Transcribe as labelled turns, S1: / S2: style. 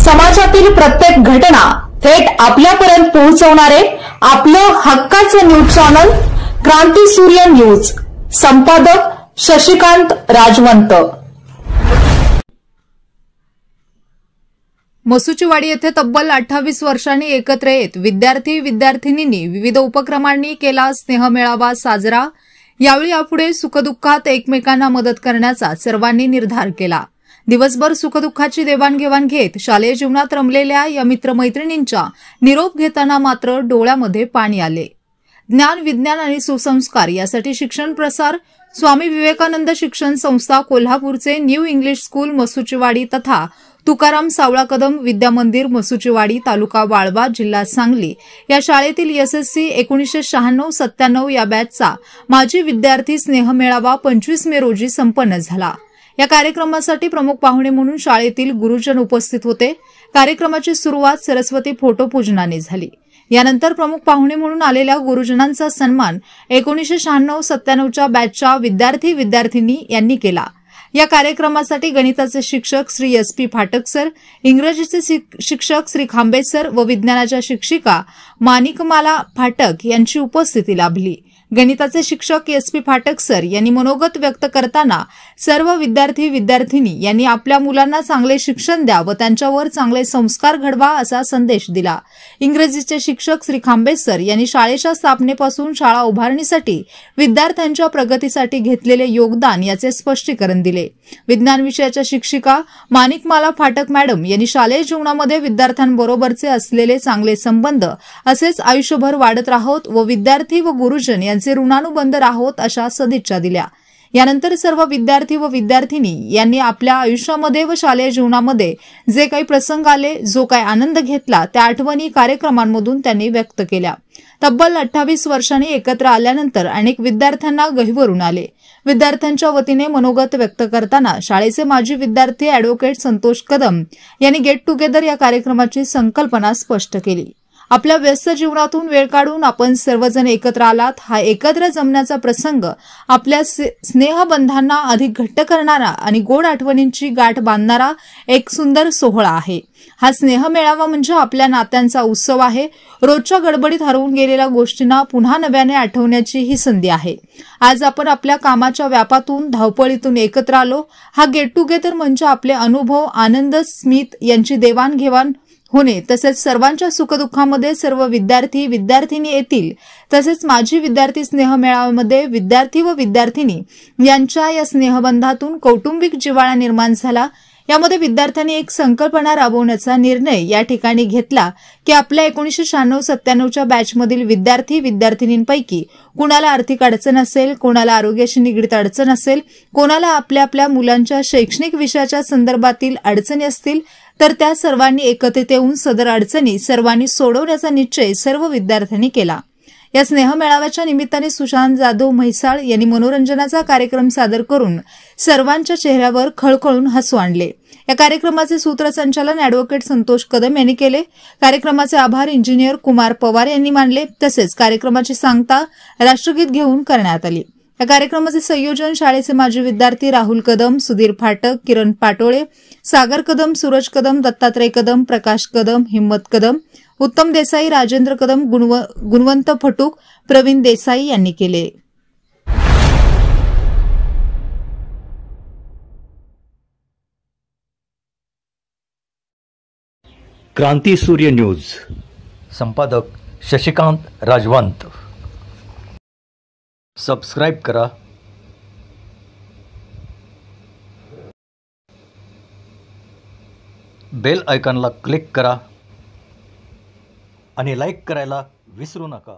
S1: समाजातील प्रत्येक घटना थेट आपल्यापर्यंत पोहोचवणारे आपलं हक्काचं न्यूज चॅनल क्रांती सूर्य न्यूज। संपादक शशिकांत राजवंत।
S2: मसुचीवाडी येथे तब्बल 28 वर्षांनी एकत्र येत विद्यार्थी विद्यार्थिनींनी विविध उपक्रमांनी केला स्नेह मेळावा साजरा। यावेळी यापुढे सुखदुःखात एकमेकांना मदत करण्याचा सर्वांनी निर्धार केला। दिवसभर सुखदुःखाची देवाणघेवाण घेत शालेय जीवनात रमलेल्या या मित्रमैत्रिणींच्या निरोप घेताना मात्र डोळ्यामध्ये पाणी आले। ज्ञान, विज्ञान आणि सुसंस्कार यासाठी शिक्षण प्रसार स्वामी विवेकानंद शिक्षण संस्था कोल्हापूरचे न्यू इंग्लिश स्कूल मसुचीवाडी तथा तुकाराम सावळा कदम विद्या मंदिर मसुचीवाडी तालुका वाळवा जिल्हा सांगली या शाळेतील एसएससी 1996-97 या बॅचचा माजी विद्यार्थी स्नेह मेळावा 25 मे रोजी संपन्न झाला। या कार्यक्रमासाठी प्रमुख पाहुणे म्हणून शाळेतील गुरुजन उपस्थित होते। कार्यक्रमाची सुरुवात सरस्वती फोटो पूजनाने झाली। यानंतर प्रमुख पाहुणे म्हणून आलेल्या गुरुजनांचा सन्मान 1996-97 च्या बॅचच्या विद्यार्थी विद्यार्थिनी यांनी केला। या कार्यक्रमासाठी गणिताचे शिक्षक श्री SP फाटक सर, इंग्रजीचे शिक्षक श्री खांबे सर व विज्ञानाच्या शिक्षिका माणिकमाला फाटक यांची उपस्थिती लाभली। गणिताचे शिक्षक SP फाटक सर यांनी मनोगत व्यक्त करताना सर्व विद्यार्थी विद्यार्थिनी यांनी आपल्या मुलांना चांगले शिक्षण द्या व त्यांच्यावर चांगले संस्कार घडवा असा संदेश दिला। इंग्रजीचे शिक्षक श्री खांबे सर यांनी शाळेच्या स्थापनेपासून शाळा उभारणीसाठी विद्यार्थ्यांच्या प्रगतीसाठी घेतलेले योगदान याचे स्पष्टीकरण दिले। विज्ञान विषयाच्या शिक्षिका माणिकमाला फाटक मॅडम यांनी शालेय जीवनामध्ये विद्यार्थ्यांबरोबरचे असलेले चांगले संबंध असेच आयुष्यभर वाढत राहोत व विद्यार्थी व गुरुजन यांचे ऋणानुबंध राहोत अशा सदिच्छा दिल्या। यानंतर सर्व विद्यार्थी व विद्यार्थिनी यांनी आपल्या आयुष्यामध्ये व शालेय जीवनामध्ये जे काही प्रसंग आले, जो काही आनंद घेतला त्या आठवणी कार्यक्रमांमधून त्यांनी व्यक्त केल्या। तब्बल 28 वर्षांनी एकत्र आल्यानंतर अनेक विद्यार्थ्यांना गहिवरून आले। विद्यार्थ्यांच्या वतीने मनोगत व्यक्त करताना शाळेचे माजी विद्यार्थी ॲडव्होकेट संतोष कदम यांनी गेट टुगेदर या कार्यक्रमाची संकल्पना स्पष्ट केली। आपल्या व्यस्त जीवनातून वेळ काढून आपण सर्वजण एकत्र आलात। हा एकत्र जमण्याचा प्रसंग आपल्या स्नेहबंधांना अधिक घट्ट करणारा आणि गोड आठवणींची गाठ बांधणारा एक सुंदर सोहळा आहे। हा स्नेह मेळावा म्हणजे आपल्या नात्यांचा उत्सव आहे। रोजच्या गडबडीत हरवून गेलेल्या गोष्टींना पुन्हा नव्याने आठवण्याची ही संधी आहे। आज आपण आपल्या कामाच्या व्यापातून धावपळीतून एकत्र आलो। हा गेट टुगेदर म्हणजे आपले अनुभव, आनंद, स्मित यांची देवाणघेवाण होणे तसेच सर्वांच्या सुखदुःखामध्ये सर्व विद्यार्थी विद्यार्थिनी येतील। तसेच माजी विद्यार्थी स्नेह मेळाव्यामध्ये विद्यार्थी व विद्यार्थिनी यांच्या या स्नेहबंधातून कौटुंबिक जिव्हाळा निर्माण झाला। यामध्ये विद्यार्थ्यांनी एक संकल्पना राबवण्याचा निर्णय या ठिकाणी घेतला की आपल्या 1996-97 च्या बॅचमधील विद्यार्थी विद्यार्थिनींपैकी कोणाला आर्थिक अडचण असेल, कोणाला आरोग्याशी निगडीत अडचण असेल, कोणाला आपल्या मुलांच्या शैक्षणिक विषयाच्या संदर्भातील अडचणी असतील तर त्या सर्वांनी एकत्रित येऊन सदर अडचणी सर्वांनी सोडवण्याचा निश्चय सर्व विद्यार्थ्यांनी केला। या स्नेह मेळाव्याच्या निमित्ताने सुशांत जाधव म्हैसाळ यांनी मनोरंजनाचा कार्यक्रम सादर करून सर्वांच्या चेहऱ्यावर खळखळून हसू आणले। या कार्यक्रमाचे सूत्रसंचालन ॲडव्होकेट संतोष कदम यांनी केले। कार्यक्रमाचे आभार इंजिनियर कुमार पवार यांनी मानले। तसेच कार्यक्रमाची सांगता राष्ट्रगीत घेऊन करण्यात आली। या कार्यक्रमाचे संयोजन शाळेचे माजी विद्यार्थी राहुल कदम, सुधीर फाटक, किरण पाटोळे, सागर कदम, सूरज कदम, दत्तात्रय कदम, प्रकाश कदम, हिम्मत कदम, उत्तम देसाई, राजेंद्र कदम, गुणवंत फटूक, प्रवीण देसाई यांनी केले।
S3: क्रांती सूर्य न्यूज। संपादक शशिकांत राजवंत। सबस्क्राइब करा, बेल आयकॉनला क्लिक करा आणि लाईक करायला विसरू नका।